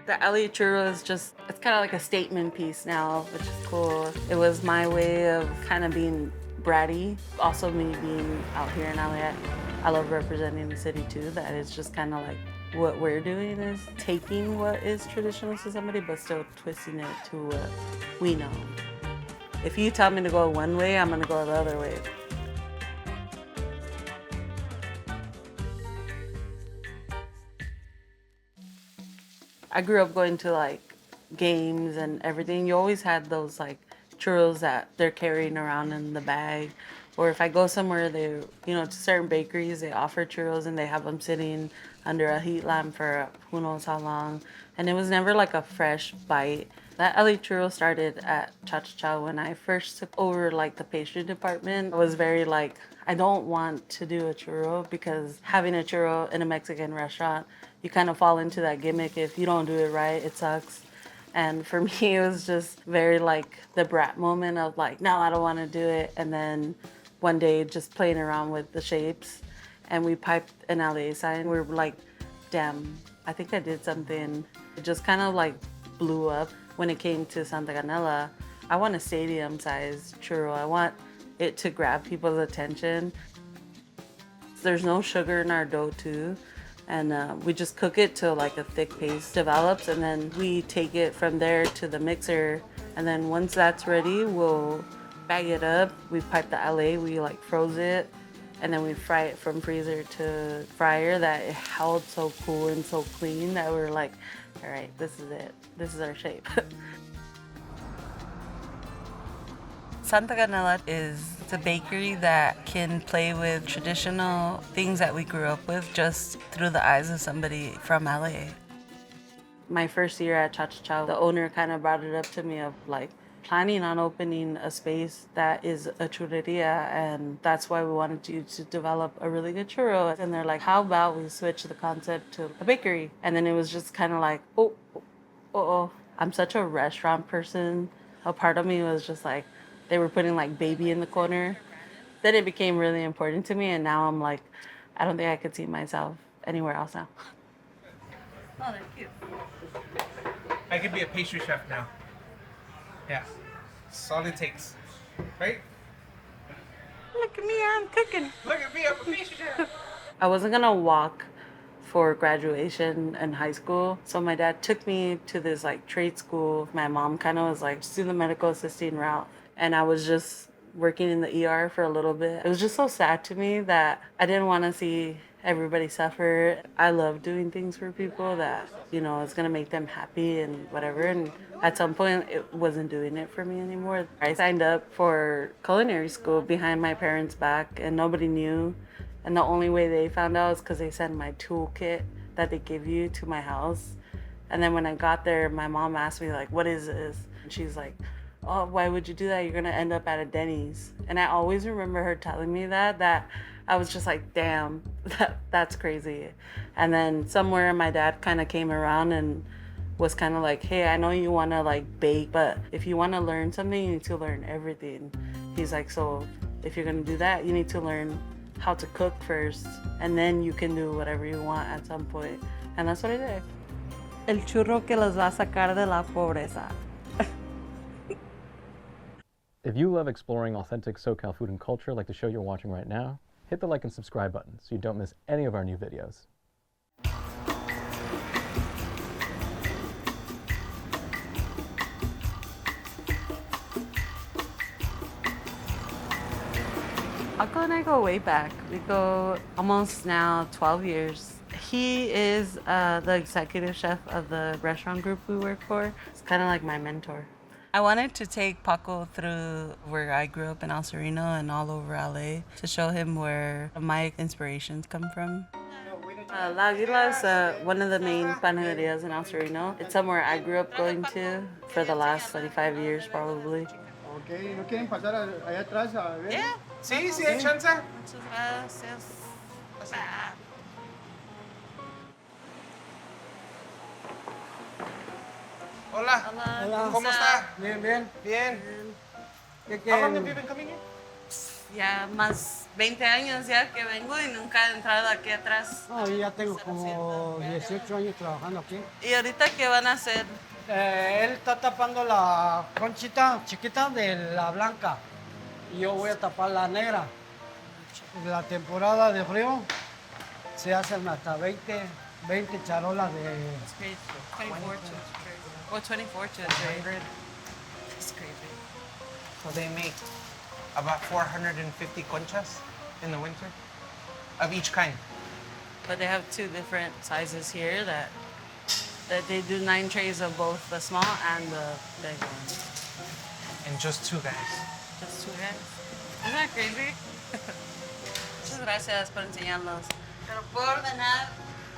The LA churro is just, it's kind of like a statement piece now, which is cool. It was my way of kind of being bratty. Also me being out here in LA, I love representing the city too. That is just kind of like what we're doing is taking what is traditional to somebody, but still twisting it to what we know. If you tell me to go one way, I'm gonna go the other way. I grew up going to like games and everything. You always had those like churros that they're carrying around in the bag. Or if I go somewhere, to certain bakeries, they offer churros and they have them sitting under a heat lamp for who knows how long. And it was never like a fresh bite. That LA churro started at Cha when I first took over like the pastry department. I was very like, I don't want to do a churro because having a churro in a Mexican restaurant, you kind of fall into that gimmick. If you don't do it right, it sucks. And for me, it was just very like the brat moment of like, no, I don't want to do it. And then one day just playing around with the shapes and we piped an LA sign. We were like, damn, I think I did something. It just kind of like blew up when it came to Santa Canela. I want a stadium size churro. I want it to grab people's attention. There's no sugar in our dough too. And we just cook it till like a thick paste develops, and then we take it from there to the mixer. And then once that's ready, we'll bag it up. We pipe the LA, we like froze it, and then we fry it from freezer to fryer. That it held so cool and so clean that we were like, all right, this is it. This is our shape. Santa Canela is the bakery that can play with traditional things that we grew up with just through the eyes of somebody from LA. My first year at Cha, the owner kind of brought it up to me of like planning on opening a space that is a churreria, and that's why we wanted you to develop a really good churro. And they're like, how about we switch the concept to a bakery? And then it was just kind of like, oh, I'm such a restaurant person. A part of me was just like, they were putting like baby in the corner. Then it became really important to me, and now I'm like, I don't think I could see myself anywhere else now. Oh, they're cute. I could be a pastry chef now. Yeah. That's all it takes. Right? Look at me, I'm cooking. Look at me, I'm a pastry chef. I wasn't gonna walk for graduation in high school. So my dad took me to this like trade school. My mom kind of was like, just do the medical assisting route. And I was just working in the ER for a little bit. It was just so sad to me that I didn't want to see everybody suffer. I love doing things for people that, it's going to make them happy and whatever. And at some point, it wasn't doing it for me anymore. I signed up for culinary school behind my parents' back, and nobody knew. And the only way they found out is because they sent my toolkit that they give you to my house. And then when I got there, my mom asked me, like, what is this? And she's like, oh, why would you do that? You're going to end up at a Denny's. And I always remember her telling me that I was just like, damn, that's crazy. And then somewhere my dad kind of came around and was kind of like, hey, I know you want to like bake, but if you want to learn something, you need to learn everything. He's like, so if you're going to do that, you need to learn how to cook first, and then you can do whatever you want at some point. And that's what I did. El churro que los va a sacar de la pobreza. If you love exploring authentic SoCal food and culture like the show you're watching right now, hit the like and subscribe button so you don't miss any of our new videos. Uncle and I go way back. We go almost now 12 years. He is the executive chef of the restaurant group we work for. It's kind of like my mentor. I wanted to take Paco through where I grew up in El Sereno and all over LA to show him where my inspirations come from. La Aguila is one of the main panaderias in El Sereno. It's somewhere I grew up going to for the last 25 years probably. Okay, ¿no quieren pasar allá atrás a ver? Yeah. Sí, sí, hay chance. Muchas gracias. Hola. Hola. ¿Cómo está? Bien, bien. Bien. ¿Qué How long quieren? have you been coming here? Ya más 20 años ya que vengo y nunca he entrado aquí atrás. No, yo ya tengo como 18 años trabajando aquí. ¿Y ahorita qué van a hacer? Él está tapando la conchita chiquita de la blanca y yo voy a tapar la negra. En la temporada de frío se hacen hasta 20 charolas de... It's crazy. 24 to or 24 to 100. It's crazy. So they make about 450 conchas in the winter of each kind. But they have two different sizes here that they do 9 trays of both the small and the big ones. And just 2 guys. Just 2 guys. Isn't that crazy? Muchas gracias por enseñarnos. Pero puedo ordenar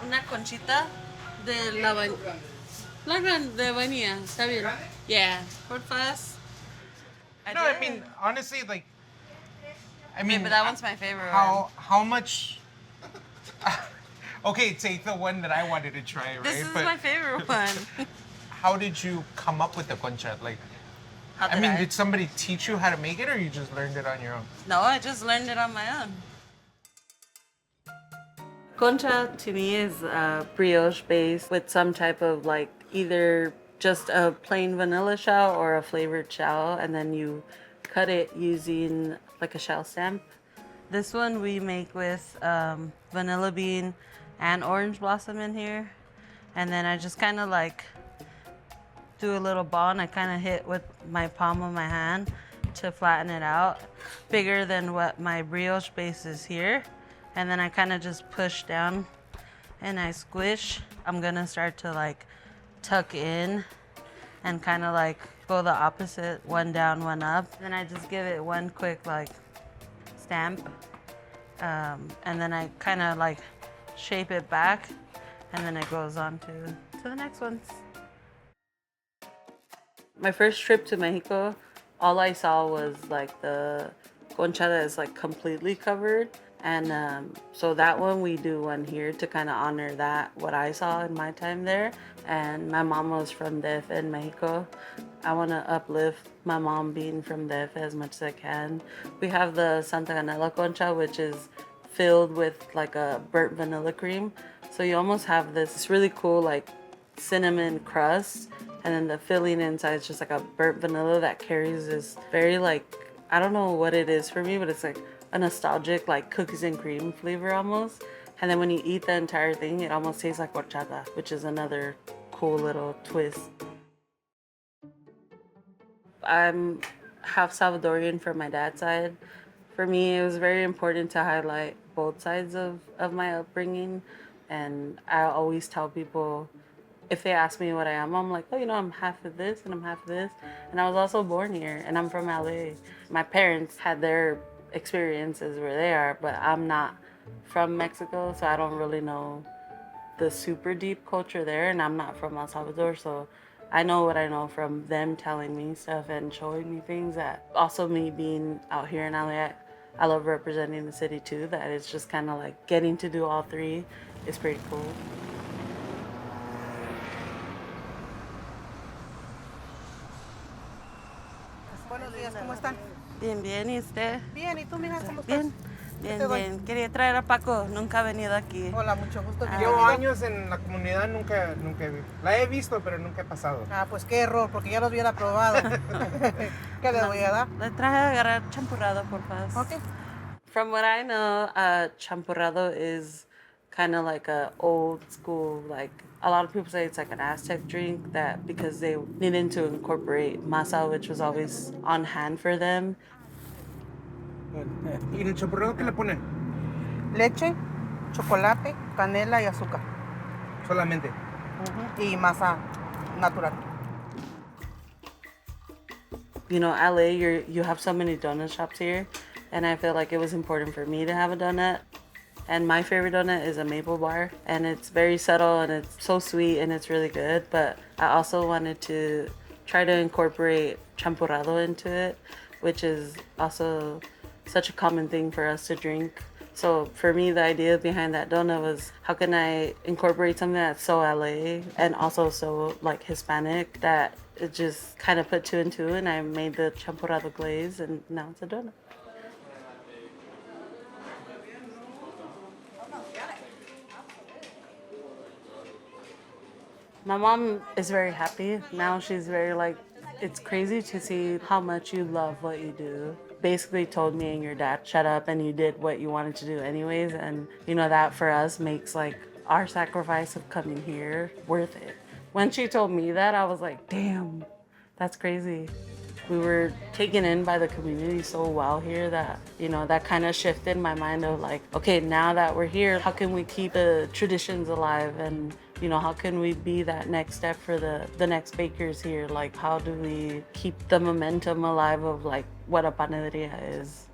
una conchita de la de vainilla, ¿está bien? Yeah. Porfas. No, I mean, honestly, like, I mean, but that one's my favorite one. how much? Okay, take the one that I wanted to try, right? This is but my favorite one. how did you come up with the concha? Like, How I mean, I? did somebody teach you how to make it, or you just learned it on your own? No, I just learned it on my own. Concha to me is brioche base with some type of like either just a plain vanilla shell or a flavored shell, and then you cut it using like a shell stamp. This one we make with vanilla bean and orange blossom in here, and then I just kind of like do a little ball and I kind of hit with my palm of my hand to flatten it out, bigger than what my brioche base is here. And then I kind of just push down and I squish. I'm gonna start to like tuck in and kind of like go the opposite, one down, one up. Then I just give it one quick like stamp. And then I kind of like shape it back and then it goes on to the next ones. My first trip to Mexico, all I saw was like the concha that is like completely covered. And so that one we do one here to kind of honor that, what I saw in my time there. And my mom was from DF in Mexico. I want to uplift my mom being from DF as much as I can. We have the Santa Canela concha, which is filled with like a burnt vanilla cream. So you almost have this really cool like cinnamon crust. And then the filling inside is just like a burnt vanilla that carries this very like, I don't know what it is for me, but it's like a nostalgic like cookies and cream flavor almost. And then when you eat the entire thing, it almost tastes like horchata, which is another cool little twist. I'm half Salvadorian from my dad's side. For me, it was very important to highlight both sides of my upbringing. And I always tell people, if they ask me what I am, I'm like, oh, you know, I'm half of this and I'm half of this. And I was also born here and I'm from LA. My parents had their experiences where they are, but I'm not from Mexico, so I don't really know the super deep culture there, and I'm not from El Salvador, so I know what I know from them telling me stuff and showing me things. That also me being out here in LA, I love representing the city too, that it's just kind of like getting to do all three is pretty cool. Buenos días, ¿cómo están? Bien, bien, ¿y usted? Bien, ¿y tú, mija, cómo estás? Bien, bien, bien. Quería traer a Paco, nunca ha venido aquí. Hola, mucho gusto. Llevo años en la comunidad, nunca la he visto, pero nunca he pasado. Ah, pues qué error, porque ya los hubiera probado. ¿Qué le voy a dar? Le traje a agarrar champurrado, por favor. Okay. From what I know, champurrado is kind of like a old school, like a lot of people say it's like an Aztec drink, that because they needed to incorporate masa, which was always on hand for them. ¿Y en el champurrado qué le ponen? Leche, chocolate, canela y azúcar. Solamente. Y masa natural. You know, LA, you have so many donut shops here, and I feel like it was important for me to have a donut. And my favorite donut is a maple bar, and it's very subtle and it's so sweet and it's really good. But I also wanted to try to incorporate champurrado into it, which is also such a common thing for us to drink. So for me, the idea behind that donut was, how can I incorporate something that's so LA and also so like Hispanic, that it just kind of put 2 and 2, and I made the champurrado glaze, and now it's a donut. My mom is very happy. Now she's very like, it's crazy to see how much you love what you do. Basically told me and your dad, shut up, and you did what you wanted to do anyways. And you know, that for us makes like our sacrifice of coming here worth it. When she told me that, I was like, damn, that's crazy. We were taken in by the community so well here that, you know, that kind of shifted my mind of like, okay, now that we're here, how can we keep the traditions alive? And, you know, how can we be that next step for the next bakers here? Like, how do we keep the momentum alive of like what a panaderia is?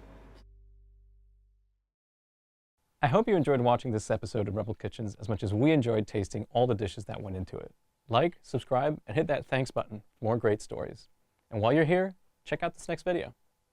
I hope you enjoyed watching this episode of Rebel Kitchens as much as we enjoyed tasting all the dishes that went into it. Like, subscribe, and hit that thanks button for more great stories. And while you're here, check out this next video.